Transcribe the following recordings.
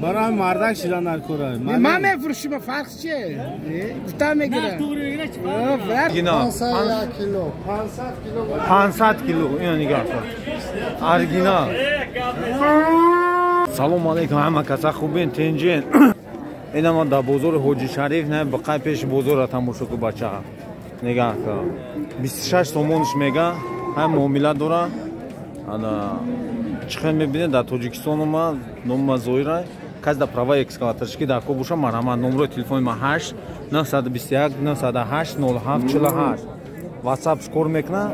برای مردک شدن کره من میفروشم فرق چیه؟ گفتم میگیرم 500 کیلو 500 کیلو اینو نگاه کن ارگینال سلام علیکم همه کسا خوبین تنجین اینا ما در بازار حاجی شریف نه بقای پیش بازار را تماشا کو بچه ها نگاه کن 26 تومونش میگه هم معامله داره چخه میبینید در تاجیکستان ما نام زویرای کس در پروای اکسکاواتورشکی در کو باشه مرحمت نمره تلفن ما 8 921 908 07 48 واتساپ کار میکنه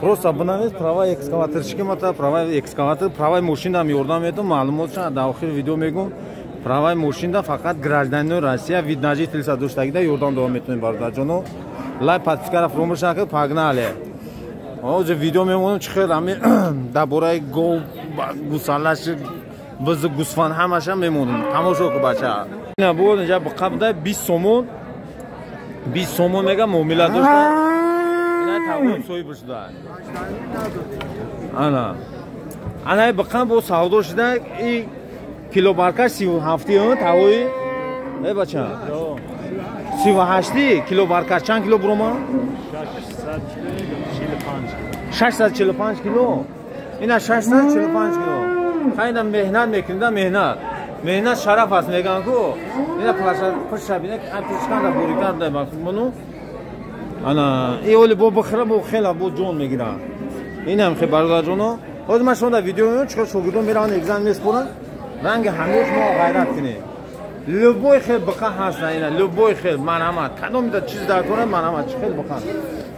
просто بنویس پروای اکسکاواتورشکی متا پروای اکسکاواتور پروای ماشین هم یاردم میدم معلوماتش در آخر ویدیو میگم پروای ماشین دا فقط گражданин Россия вид на жительство доштагида ёрдам давом метавонем бародар ҷоно лай подпискара фаромӯш накунед пагнале ҳозир видео мемонам чӣ хел ҳами дар бораи гов гусалаш биз гусфанд ҳамаша мемонам тамошо ку бача ина бо инҷа қабда 20 сомон мега муомила дошта ина тавон соҳиб шуда ана бақам бо савдо шуда и کیلو برکش 37 اون تاوی ای بچه 38 کیلو برکش چند کیلو بروما 645 کیلو اینا 645 کیلو خیلی مهنت میکنید مهنت شرف است میگن کو اینا پشت بینه پشتکان را بوریکار ده منو انا ایولی بو بخره بو خیلی بو جون میگیرن این هم خیلی برادر جونو خود من شما در ویدیو میبینم چقدر شاگردان میرن اگزم میسپرن رنگ همیش ما غیرت کنه لبوی خیلی بخواه هست اینا لبوی خیلی مرحمت کدام میده چیز در کنه مرحمت خیلی بخواه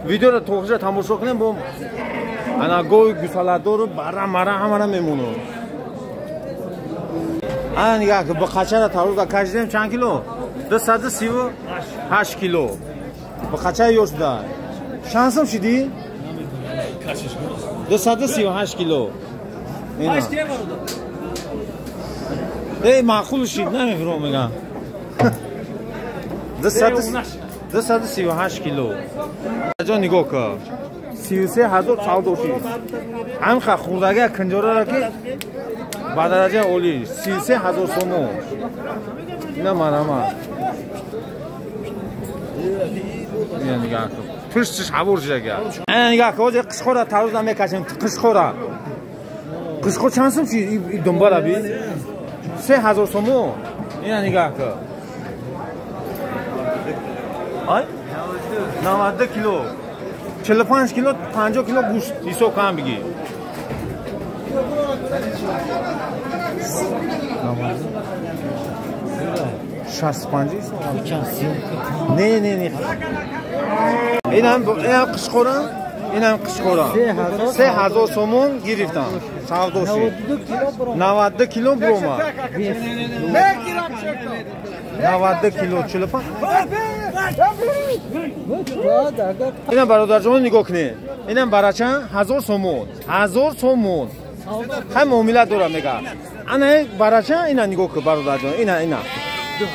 ویدیو رو توقیجه تماشا کنیم با انا گوی گسالت رو برا مرا همه میمونو انا نگاه که بخچه رو تاروز در کشیدیم چند کیلو 238 کیلو بخچه یوش در شانسم شدی 238 کیلو اینا ای معقول شید نمیفرم میگم 238 کیلو جا نگاه که 33,000 سعودو شید هم خوردگه کنجوره را که با درجه اولی 33,000 سومو اینا مرحمت اینا نگاه که پشتش حبور جگه اینا نگاه که وجه قشخوره تاروز نمیکشیم قشخور چانسم شید دنبال بی 3,000 سومو اینا نگاه که آی 92 کیلو 45 کیلو 50 کیلو گوشت حساب کم بگی شصت پنجی نه این هم قشخورم این هم قشخورم 3,000 سومون گرفتم سعودوشی 92 کیلو بروما 92 کیلو 45 اینم برادر جان نگاه کنه اینم برای چند 1000 سومون هم معامله داره میگه انا برای چند اینا نگاه که برادر جان اینا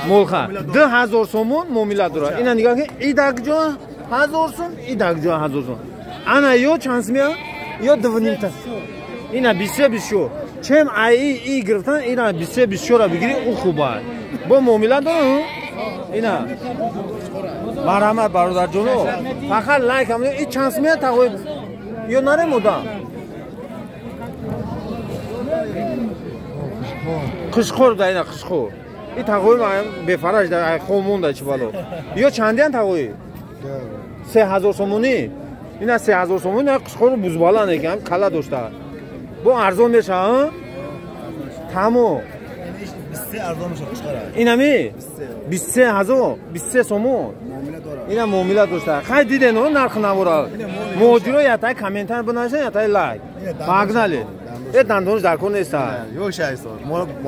مولخه 2000 سومون معامله داره اینا نگاه که ایداگ جا 1000 سوم ایداگ جا 1000 سوم انا یو چانس میا یو دوونیمتا اینا 20 چم ای گرفتن اینا 20 را بگیری او خوبه با معامله داره اینا مرحمت برادر جونو فقط لایک هم این چانس میاد تقوی یا نره مدام قشخور دا اینا قشخور این تقوی بفرج در خومون دا چی بالو یا چندین تقوی 3,000 سومونی اینا 3,000 سومونی قشخور بزبالا نکم کلا داشته با ارزان میشه ها تمام 23 ارزان میشه قشخوره اینمی 23,000 سومون اینا معامله داشته خیلی دیدن اون نرخ نمورا موجودو یا تا کامنتر بنویسن یا تا لایک پاگناله یه دندونش در کن نیست یو شایسته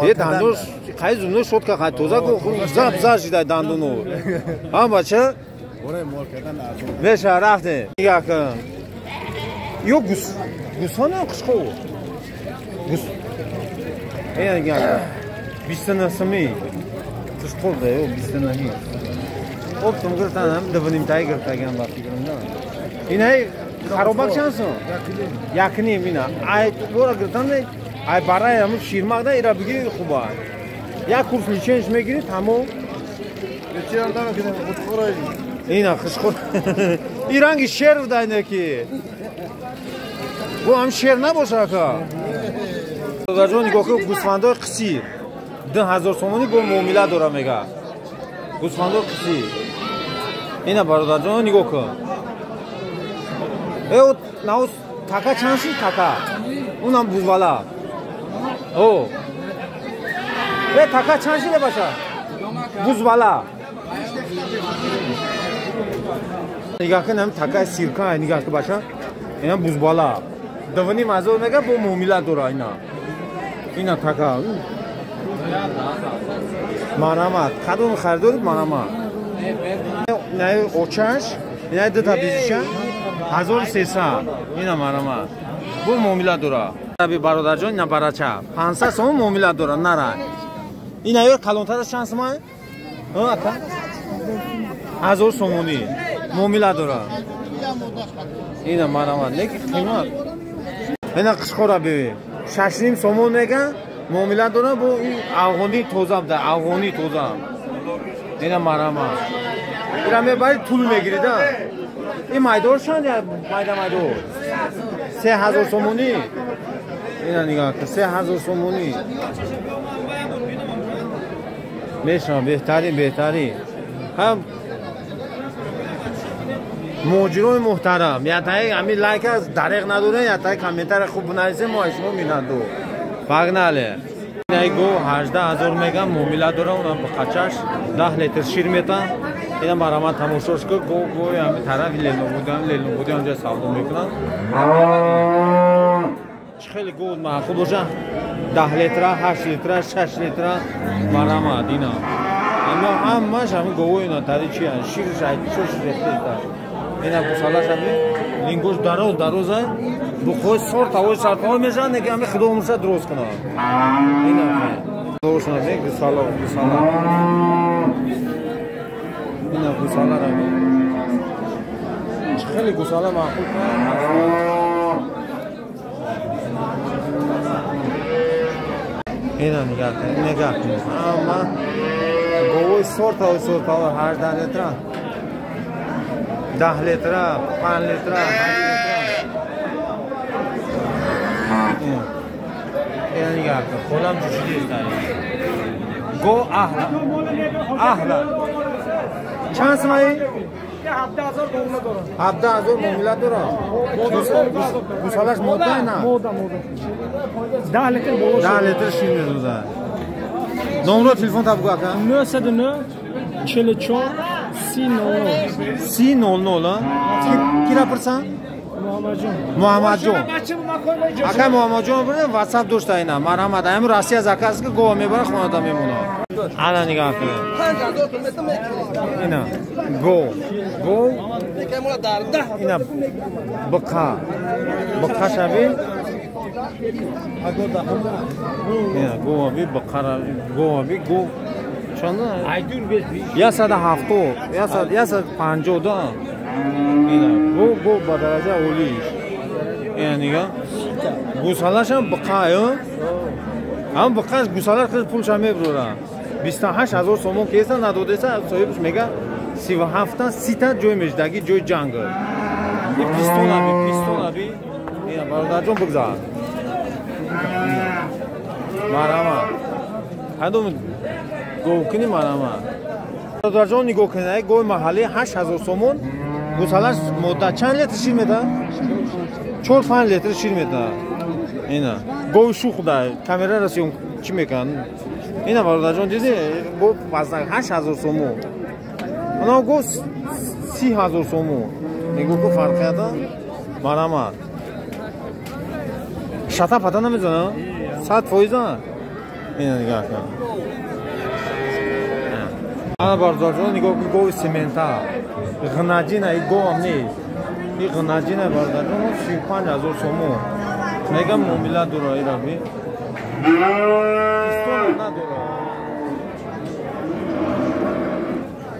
یه دندونش خیلی زنده شد که خیلی توزه کن زب شده دندونو هم بچه برای مول کردن ارزان بشه رفته نگاه کن یو گوسفند قشخو اینا نگاه کن 29 سمی قشخور ده یو 29 خب تم گرفتن هم دوونیم تایی گرفتگی هم وقتی گرفتن این های خرابک چند سن؟ یکنیم اینا ای بورا گرفتن ای برای همون شیرمغ ده ایرا بگیرید خوبه یک کورس لیچنج میگیرید همون چه آردم که خودخورایی اینا خشخور این رنگ شیر بوده اینه که bu هم شیر نباشه که برادر نگاه که گوسفندای قصیر 2000 تومانی گو معامله داره میگه گوسفندای قصیر اینا برادر جان نگاه کن ای ناوس تاکا چانسی تاکا اونم بوزوالا او ای تاکا چانسی باشه بوزوالا نگاه کن هم تاکا سیرکا نگاه که باشه اینا بوزوالا دوانی مزور میگه با معامله داره اینا تاکا مرامت کدوم خریدید مرامت نه اوچش نه دو تا بیزیشن 1300 اینا مرامت bu معامله داره abi برادر جان اینا براچه 500 سوم معامله داره نره اینا یه کلانتر شانس ما ها تا 1000 سومونی معامله داره اینا مرامت نه قیمت اینا قشخورا ببین 6 سومون میگن معامله داره bu افغانی توزم ده افغانی توزم اینا مرامت اینا میبرید طول میگیرید این مایدورشان یا مایدور 3000 سومونی اینا نگاه کن 3000 سومونی میشم بهترین هم موجرای محترم یا تایی همین لایک از دریغ نداره یا تایی کامنتر خوب بنویسه ما شما می‌بینید فرق نله اینای گو 18000 میگم معامله داره اونم با قچش 10 لیتر شیر میتن اینا مرامت تماشاش که گو همین طرف لیلو بودن اونجا سودا میکنن خیلی گو معقول باشه 10 لیتر 8 لیتر 6 لیتر مرامت اینا اما همش همین گو اینا تری چی ان شیر شاید چوش لیتر اینا گوسالاش همین لینگوش دروزه bu qo'y sartov میشن نگه همین خودمون درست کنه اینا درست کنه گوسالا اینا گوسالا رو خیلی گوسالا معقول اینا نگاه کن اما گوی سورتا هر 10 لیتر 10 لیتر 5 لیتر 8 لیتر اینا نگاه کن خودم جوشیدی گو اهلا چند سمایی؟ 17000 معامله داره گوسالاش موده نه؟ موده 10 لیتر شیر میدوزه نمره تلفن تا بگو اکن 909 44 300 کی را پرسن؟ محمد جون اکا محمد جون بره واتساپ داشته اینا مرحمت همین راستی از اکا است که گوه میبره خونه تا میمونه الان نگاه کنه اینا گو اینا بقا شبیه اینا گو آبی گو چنده؟ یا 170 یا 152 اینا گو با درجه اولیش اینا نگاه گوسالاش هم بقا هم بقا گوسالاش پولش هم میبروره 28000 سومون کیسه نداده صاحبش میگه 37 تا 30 تا جوی مجدگی جوی جنگل این پیستون ابی اینا برادر جون بگذار مرحمت هدوم گو کنی مرحمت برادر جون نگاه کنه گوی محلی 8000 سومون گوسالاش مدت چند لیتر شیر میده 4-5 لیتر شیر میده اینا گوی شوخ ده کامera رسیون چی میکن اینا برادر جان دیدی گو وزن 8000 سومو اونا گو 30000 سومو میگو که فرقیه ده مرحمت شتا پتا نمیزنه 100% اینا نگاه کن انا برادر جان نگاه که گو سیمنتا غناجینه ای گو هم نیست این غناجینه برادر جان 35000 سومو میگم معامله داره ایرا بی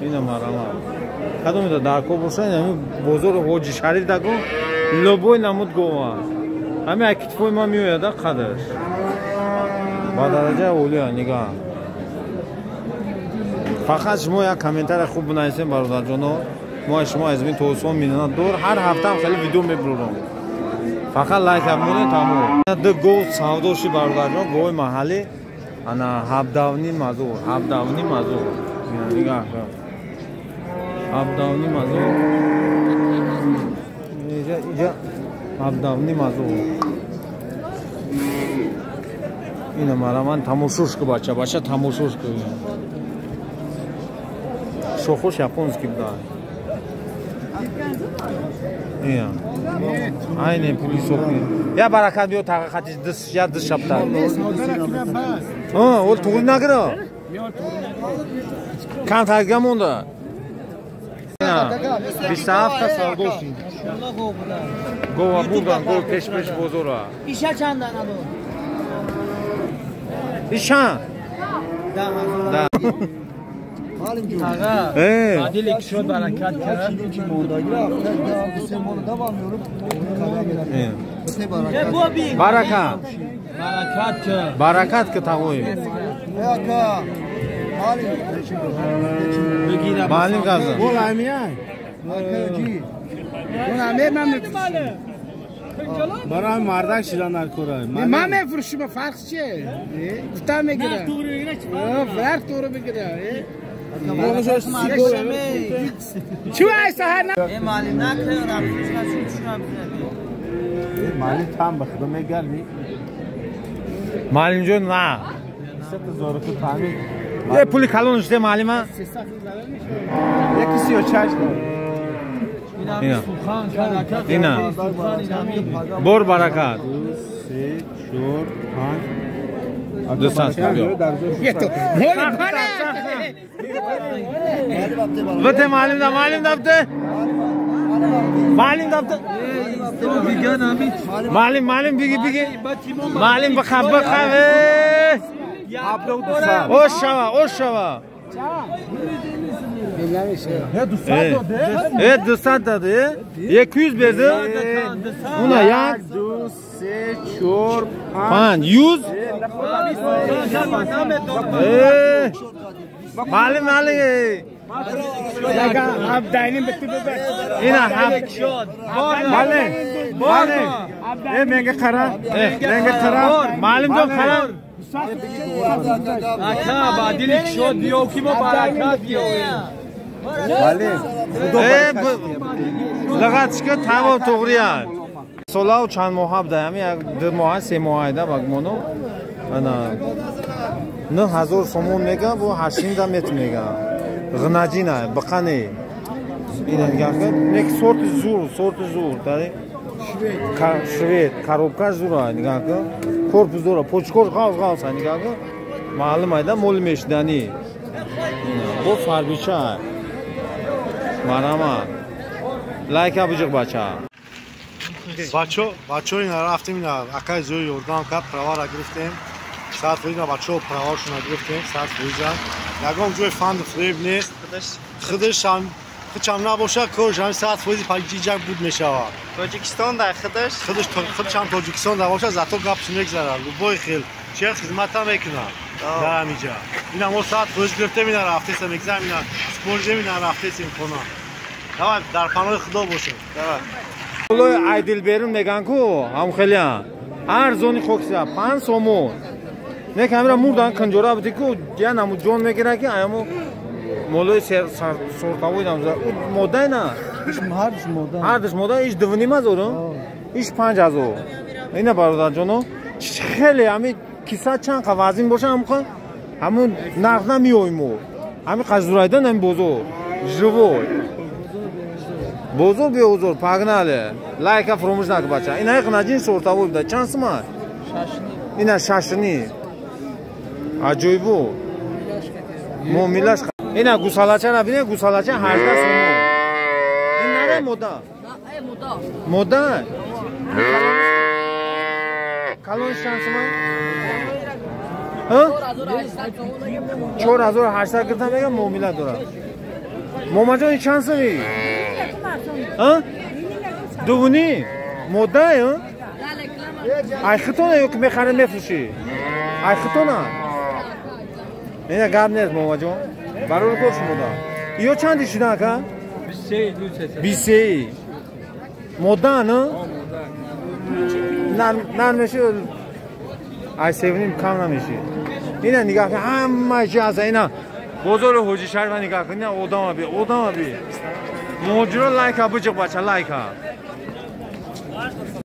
اینا مرحمت کدوم میده درکو باشه همین بزرگ حاجی شریف دگو لبوی نمود گوه همین اکتفوی ما میویده قدرش با درجه اولیه نگاه. فقط شما یک کامنتر خوب بنویسین برادر جانو. ما شما از این توصیه میدونم دور هر هفته هم خیلی ویدیو میبرم. فقط لایک کنید تمام. دو گو سعودوشی برادر جان گوی محلی. انا هفداونی مازور. هفداونی مازور. نگاه کن. هفداونی مازور. اینجا هفداونی مازور. اینه مرا تماشوش که بچه تماشوش که شوخوش یاپونسکی بوده اینه aynı puli sokuyor ya barakat diyor takatı dış ya dış yaptı ha o tuğuna göre kan targam onda bir hafta savdoşun gova buradan gol peş bozora İşe çandan adı. İşan da Ağa. Adilik şod barakat kara. Barakat. Barakat kara. Barakat ki tavuğu. Malim gazı. Bu lamiye. Buna ben mi? برای مردک شدن در کره من میفروشم فرق چیه؟ گفته میگیره فرق تو رو بگیره چی وایسا هر نه مالی نکردم مالی tam bakıda megelmi Malim jön na. Sete zorutu tamir Ye puli kalon işte malima. Yakisi o çarş İna. İna. Bor barakat. Şur, han. Dısans diyor. yeto böyle para Vete malim da vete. Malim da vete. Malim bigi. Malim bakha. O şava. Evet, 200 dedi. 200 verdi. Buna ya 100. Malim. abdaynin bitti bebe İna hab. Malim. Menge kara. Malim jo kara. Aka badilik şod diyor ki bu barakat diyor لغت که تمام توغریه سالا و چند ماه بوده همین 2 ماه 3 ماه ده باگمونو انا 9000 سومون میگه و 8 متر میگه غناجینه بقانه این نگاه کن یک سورت زور داری شوید коробка زورا نگاه کن корпус زورا پوچکور غاز نگاه کن معلومه ده مول میشدنی bu farbicha marama like abujik bacha بچه این رفتیم این اکای زوی یوردان کپ پروا را گرفتیم ساعت فویزا بچه پرواشون را گرفتیم ساعت فویزا یکم جوی فند فریب نیست خودش هم خودشم نباشه کارش همین ساعت فویزی پایجیجک بود میشه تاجیکستان در خودش هم تاجیکستان در باشه زتو گپش میگذره بای خیل چه خدمت هم میکنه در همینجا این هم ساعت فویز گرفته مینا رفته سم میگذره مینا سپورجه مینا رفته سم کنه давай در پناه خدا باشه Oloy Aydilberun megan ku ham kheliya arzoni khoksiya 5 so'm ne kamera murdan kanjora budi ku ya namu jon megera ki ayamo moloy sortavoy namza modayna hardis moda ish dvnimaz oro ish 5000 ina barodar jono kheli ami kisa chan qavazin bosha hamkon hamun narxna miyoymo ami qazuraydan ham bozo живой بزرگ بزرگ پاگناله لایکا فرومش نکن بچه اینا یک نجین سورتاوی بوده چند سمت اینا ششنی عجیبو مومیلاش اینا گوسالاچه نبینه گوسالاچه 18 سومو این نره مودا کالونش چند سمت 4800 گرفتم بگم مومیلا داره موما جان این چند سمی دوونی موده ای خطونه که میخره میفروشی Ay xitona. Ina gap nes momajon. Baror ko'r shunda. Iyo chandi shunaqa? 20. Modani? Narmeshi ay sevinim kam namishi. Ina nigah kun hamma jaza ina. Bozor Hoji Sharif nigah kun ina odam abi. Mojro like abujiq bacha like.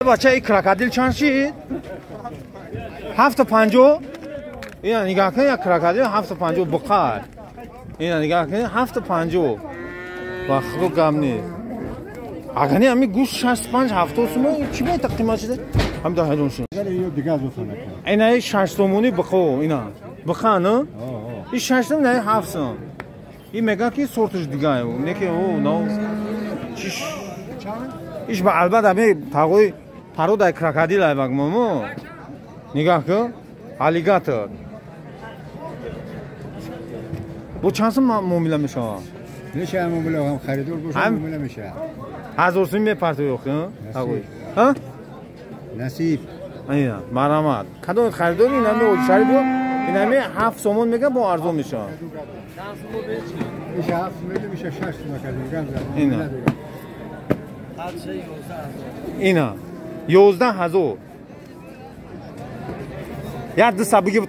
Bacha ik krokodil chanshi. 750 اینا نگاه کن یک کراکادیل 750 بقار اینا نگاه کن 750 و خب گم نیست اگر نه امی گوش 65 70 سومو چی به تقییمات شده هم ده هجون شد اینا 6 سومونی بخو اینا بخا نه این 6 سوم نه 7 سوم این مگه کی سورتش دیگه نه که او نو چیش ایش با البته امی تاگوی پارو دای کراکادیل ای بگممو نگاه کن Alligator. Bu çansın muamele میشه. نشه muamele هم خریدار باشه muamele میشه. 1000 سوم میپرته yok ها؟ نصیب. اینا مرامت. کدوم خریدار اینا می اوشاری بود. اینا می 7 سومون میگه با ارزون میشه. میشه 7 میلیون میشه 6 میلیون اینا. اینا 11000 Ya dışa bu gibi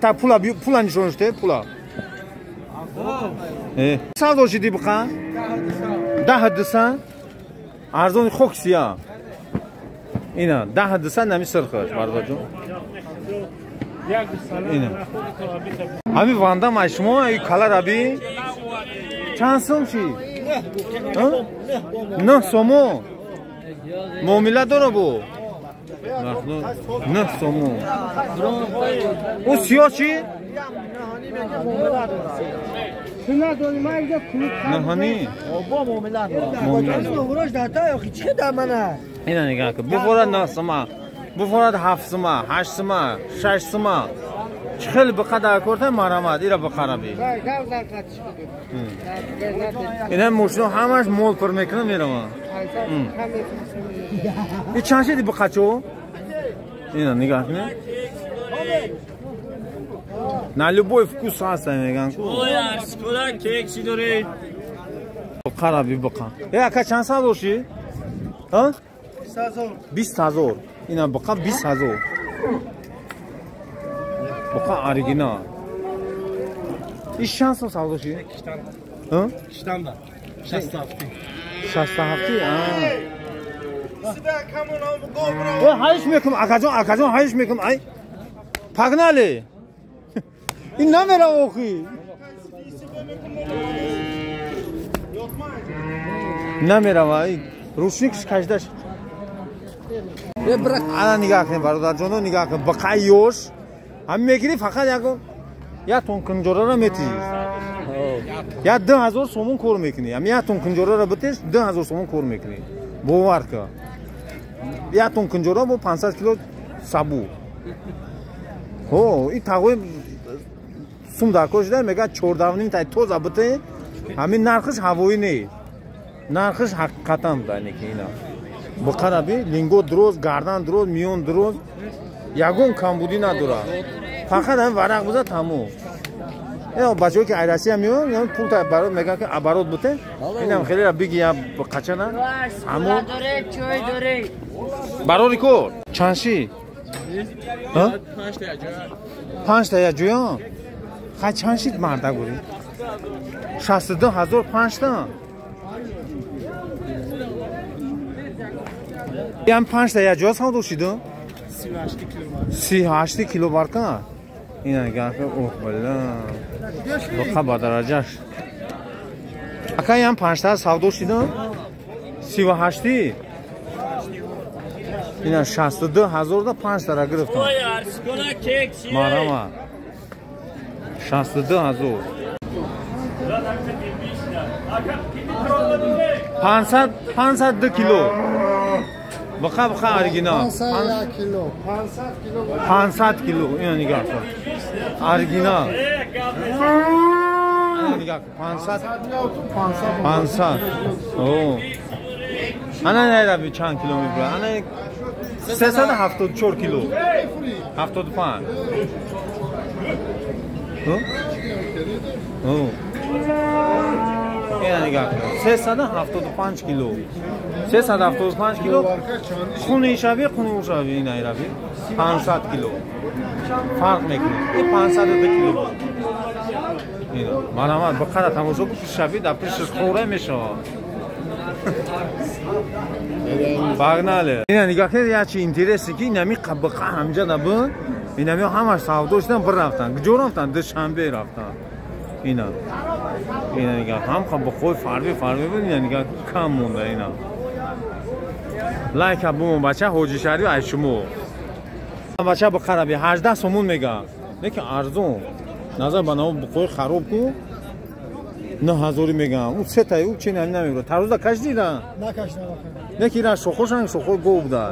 pula nişon işte pula. Sağ doşi di bıqa. Daha dışa. Arzon xoksi ya. İna daha dışa nemi sırxır bardacım. İna. Abi Van'da maşmo ay kalar abi. Çansım şey. Ne somo. Muamele dora bu. Ne somu? O siyah çi? Ne hani? İnan nigah kı. Bu forad nasıma? Bu forad 7 sima, 8 sima, 6 sima. Çıkıl bu kadar korta maramat. İra bu karabi. İnan muşnu hamaş mol permekne mirama. İ çanşi bu kaço? اینا نگاه کنه на любой вкус هست میگن ой арскола кек چی دارید خرابی بقا یا چند سال باشی ها 20000 اینا بقا 20000 بقا اورجینال این شانس سال باشی ها İştanda 67 o hayış mekum akacon hayış mekum ay pagnali in namera oxi namera vay rushnik kajdash bırak ana nigah kın barodar jono nigah kın baqayosh ham megiri faqat ya ton kunjorara meti ya 10000 somun kor mekni ya ton kunjorara bitish 10000 somun kor mekni bovar ka या तुम कंजोरा वो 500 किलो साबू हो ये थागो सुम दाकोश दे मेगा छोड़ दावनी ताई तो जाबते हमें नारखस हवोई नहीं नारखस हक खत्म दाने की ना बखर अभी लिंगो द्रोज गार्डन द्रोज मियोन द्रोज यागों कामबुदी ना दुरा फाखर हम वाराक बुझा थामो ये बच्चों के आयरासी हमियो ये पुलता बारो मेगा के आबारोत बुते इन्हें खेले अभी की आप कचना हमो Barori ko chanshi ha 5 ta ya juyan kha chanshi marda guri 62000 5 ta yan 5 ta ya juya sao doshidun 38 kilo barka ina ga oh balla baqa badarajash aka yan 5 ta sao doshidun 38 اینا 62000 تا 5 تا گرفتم ой арскола кек چی مارما 62000 500 کیلو بخا اورجینال 500 کیلو اینا نگاه کن اورجینال اینا نگاه کن 500 اوه انا نه رو چند کیلومتر انا 374 کیلو 75 اینا نگاه کن 375 کیلو 375 کیلو خونه شبیه خونه شبیه این ایرابی 500 کیلو فرق میکنه این 502 کیلو اینا من بقدر تماشا کنم شبیه در پیشش خوره میشه باغناله اینا نگاه کن یا چی اینترسی که اینمی قبقه همجا نبود اینمی همش سعودوشتن بر رفتن کجا رفتن دوشنبه رفتن اینا نگاه هم با خوی فرمی بود اینا نگاه کم مونده اینا لایک بوم بچه حاجی شهری و شما بچه با خرابی 18 سومون میگه لیکن ارزون نظر بنام بخوی خراب کو 9000 میگم اون سه تای او چی نمیگه تروزا کش دیدن نکشتم لیکن اینا شخوشن شخو گو بوده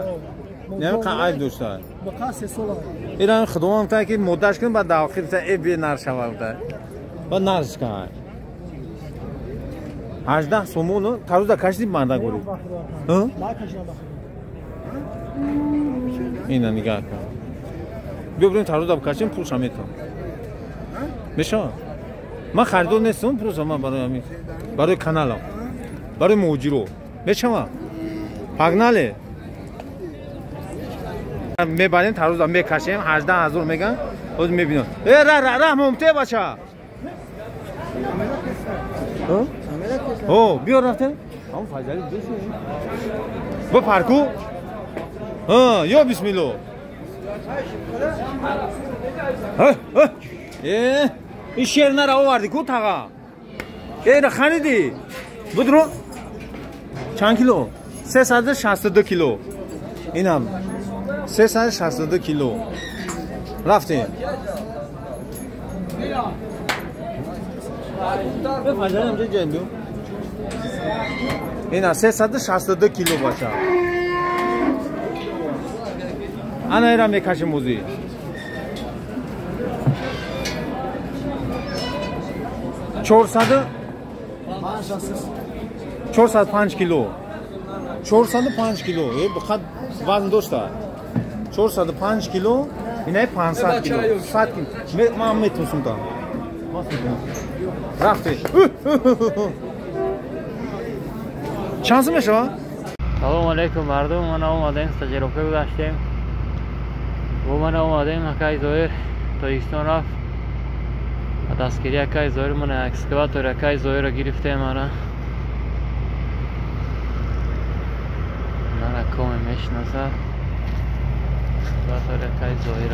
نمی قاعد داشتن بقاس سولا اینا خدوام تا که مدتش کن بعد داخل تا ابی نر شود و نرش کن 18 سومون تروزا کش دی بنده گوری ها اینا نگاه کن ببرین تروزا بکشیم پولش میتونم بشه من خریدار نیستم پولش من برای کانالم برای موجیرو بشه ما پاگناله میبریم تروزا میکشیم 18000 میگن خود میبینم ره ممته بچه او بیا رفته همون فضلی دوست با پارکو یا بسم الله این شیر نره آوردی کو تاقا را خریدی بدرو چند کیلو 362 کیلو این هم 362 کیلو رفتیم بفرزن همجا جندو این 362 کیلو باشه انا ایران میکشم موزی 405 کیلو 405 کیلو بخاط وزن داشته 405 کیلو اینه 500 کیلو 100 کیلو من میتونم تا رفته چند میشه سلام علیکم مردم من اومدیم تجربه داشتیم و من اومدیم اکای زایر تاجیکستان رفت دستگیری اکای زایر من اکسکواتور اکای زایر را گرفتیم من کم میشناسه اکسکواتور اکای زایر